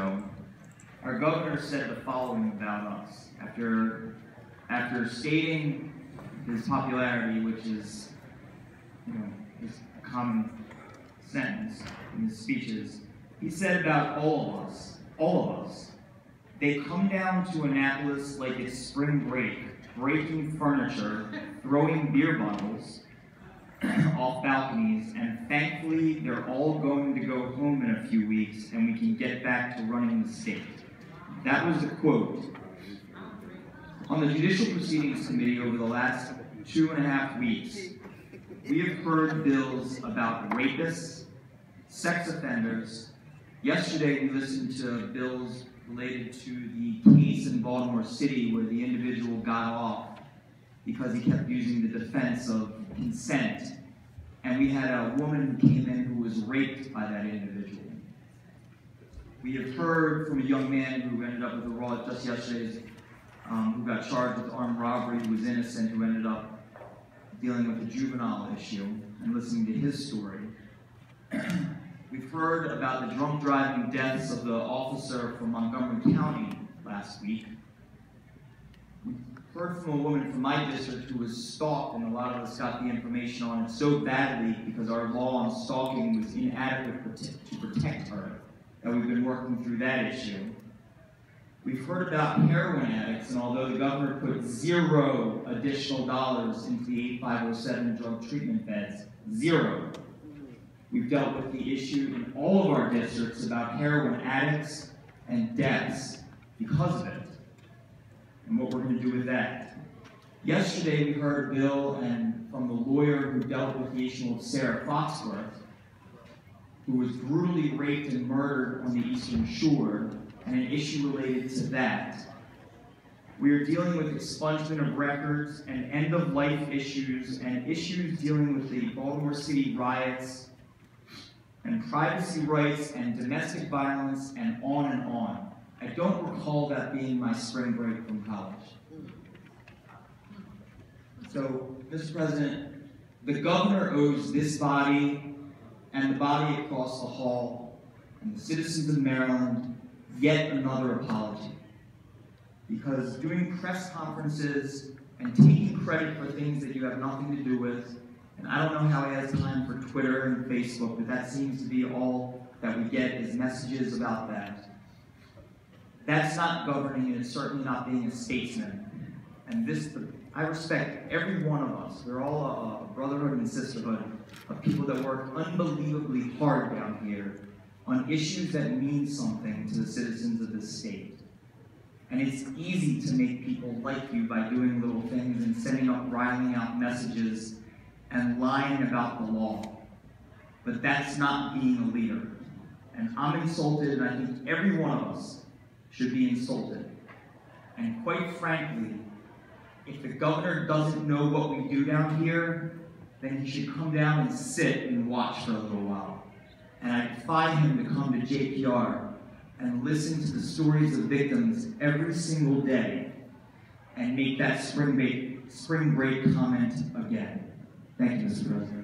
ago, our governor said the following about us. After stating his popularity, which is, is a common sentence in his speeches, he said about all of us, they come down to Annapolis like it's spring break, breaking furniture, throwing beer bottles off balconies, and thankfully they're all going to go home in a few weeks and we can get back to running the state. That was the quote. On the Judicial Proceedings Committee over the last 2.5 weeks, we have heard bills about rapists, sex offenders. Yesterday we listened to bills related to the case in Baltimore City where the individual got off because he kept using the defense of consent. And we had a woman who came in who was raped by that individual. We have heard from a young man who ended up with a raw just yesterday, who got charged with armed robbery, who was innocent, who ended up dealing with the juvenile issue, and listening to his story. We've heard about the drunk driving deaths of the officer from Montgomery County last week. We've heard from a woman from my district who was stalked, and a lot of us got the information on it so badly because our law on stalking was inadequate to protect her, that we've been working through that issue. We've heard about heroin addicts, and although the governor put $0 additional dollars into the 8507 drug treatment beds, $0. We've dealt with the issue in all of our districts about heroin addicts and deaths because of it, and what we're going to do with that. Yesterday we heard a bill from the lawyer who dealt with the issue of Sarah Foxworth, who was brutally raped and murdered on the Eastern Shore, and an issue related to that. We are dealing with expungement of records and end-of-life issues and issues dealing with the Baltimore City riots and privacy rights and domestic violence and on and on. I don't recall that being my spring break from college. So, Mr. President, the governor owes this body and the body across the hall and the citizens of Maryland yet another apology. Because doing press conferences and taking credit for things that you have nothing to do with, and I don't know how he has time for Twitter and Facebook, but that seems to be all that we get is messages about that. That's not governing, and it's certainly not being a statesman. And I respect every one of us. We're all a brotherhood and sisterhood of people that work unbelievably hard down here on issues that mean something to the citizens of this state. And it's easy to make people like you by doing little things and sending up, riling out messages and lying about the law. But that's not being a leader. And I'm insulted, and I think every one of us should be insulted. And quite frankly, if the governor doesn't know what we do down here, then he should come down and sit and watch for a little while. And I defy him to come to JPR and listen to the stories of victims every single day and make that spring break comment again. Thank you, Mr. President.